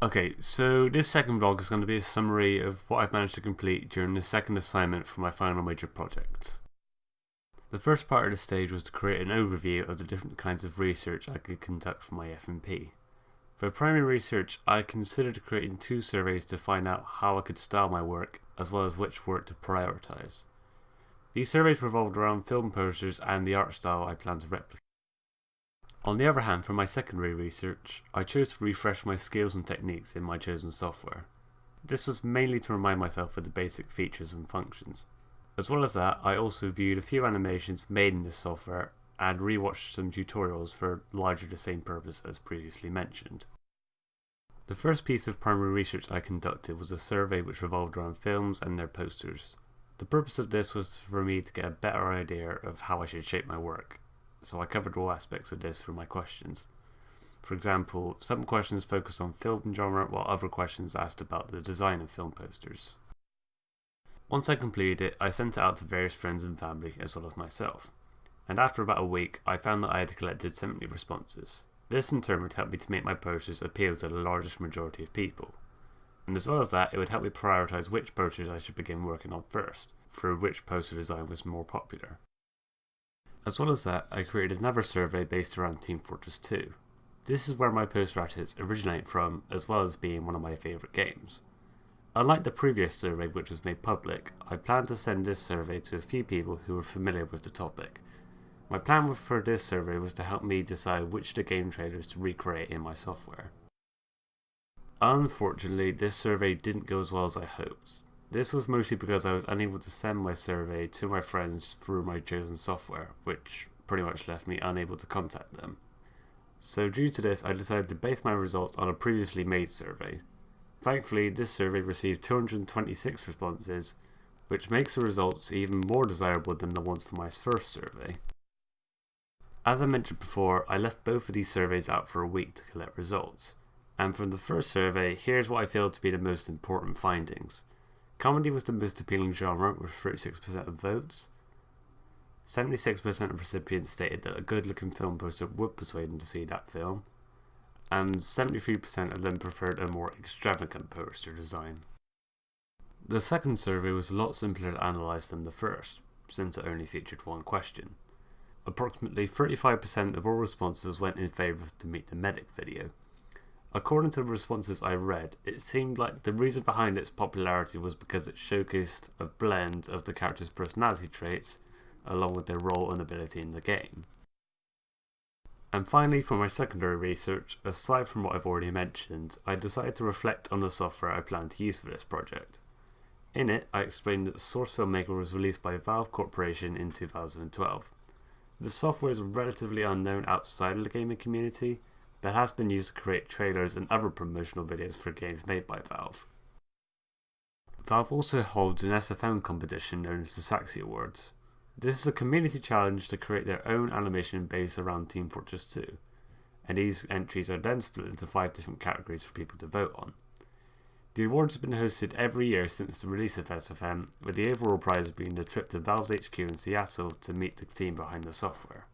Okay, so this second vlog is going to be a summary of what I've managed to complete during the second assignment for my final major project. The first part of the stage was to create an overview of the different kinds of research I could conduct for my FMP. For primary research, I considered creating 2 surveys to find out how I could style my work, as well as which work to prioritise. These surveys revolved around film posters and the art style I plan to replicate. On the other hand, for my secondary research, I chose to refresh my skills and techniques in my chosen software. This was mainly to remind myself of the basic features and functions. As well as that, I also viewed a few animations made in this software and rewatched some tutorials for largely the same purpose as previously mentioned. The first piece of primary research I conducted was a survey which revolved around films and their posters. The purpose of this was for me to get a better idea of how I should shape my work, so I covered all aspects of this through my questions. For example, some questions focused on film genre while other questions asked about the design of film posters. Once I completed it, I sent it out to various friends and family as well as myself, and after about a week I found that I had collected 70 responses. This in turn would help me to make my posters appeal to the largest majority of people, and as well as that, it would help me prioritise which posters I should begin working on first, through which poster design was more popular. As well as that, I created another survey based around Team Fortress 2. This is where my poster artists originate from, as well as being one of my favourite games. Unlike the previous survey which was made public, I plan to send this survey to a few people who are familiar with the topic. My plan for this survey was to help me decide which of the game trailers to recreate in my software. Unfortunately, this survey didn't go as well as I hoped. This was mostly because I was unable to send my survey to my friends through my chosen software, which pretty much left me unable to contact them. So due to this, I decided to base my results on a previously made survey. Thankfully, this survey received 226 responses, which makes the results even more desirable than the ones from my first survey. As I mentioned before, I left both of these surveys out for a week to collect results. And from the first survey, here's what I feel to be the most important findings. Comedy was the most appealing genre with 36% of votes. 76% of recipients stated that a good looking film poster would persuade them to see that film. And 73% of them preferred a more extravagant poster design. The second survey was a lot simpler to analyse than the first, since it only featured one question. Approximately 35% of all responses went in favour of the Meet the Medic video. According to the responses I read, it seemed like the reason behind its popularity was because it showcased a blend of the characters' personality traits along with their role and ability in the game. And finally, for my secondary research, aside from what I've already mentioned, I decided to reflect on the software I plan to use for this project. In it, I explained that Source Filmmaker was released by Valve Corporation in 2012. The software is relatively unknown outside of the gaming community, but has been used to create trailers and other promotional videos for games made by Valve. Valve also holds an SFM competition known as the Saxy Awards. This is a community challenge to create their own animation based around Team Fortress 2, and these entries are then split into 5 different categories for people to vote on. The awards have been hosted every year since the release of SFM, with the overall prize being the trip to Valve's HQ in Seattle to meet the team behind the software.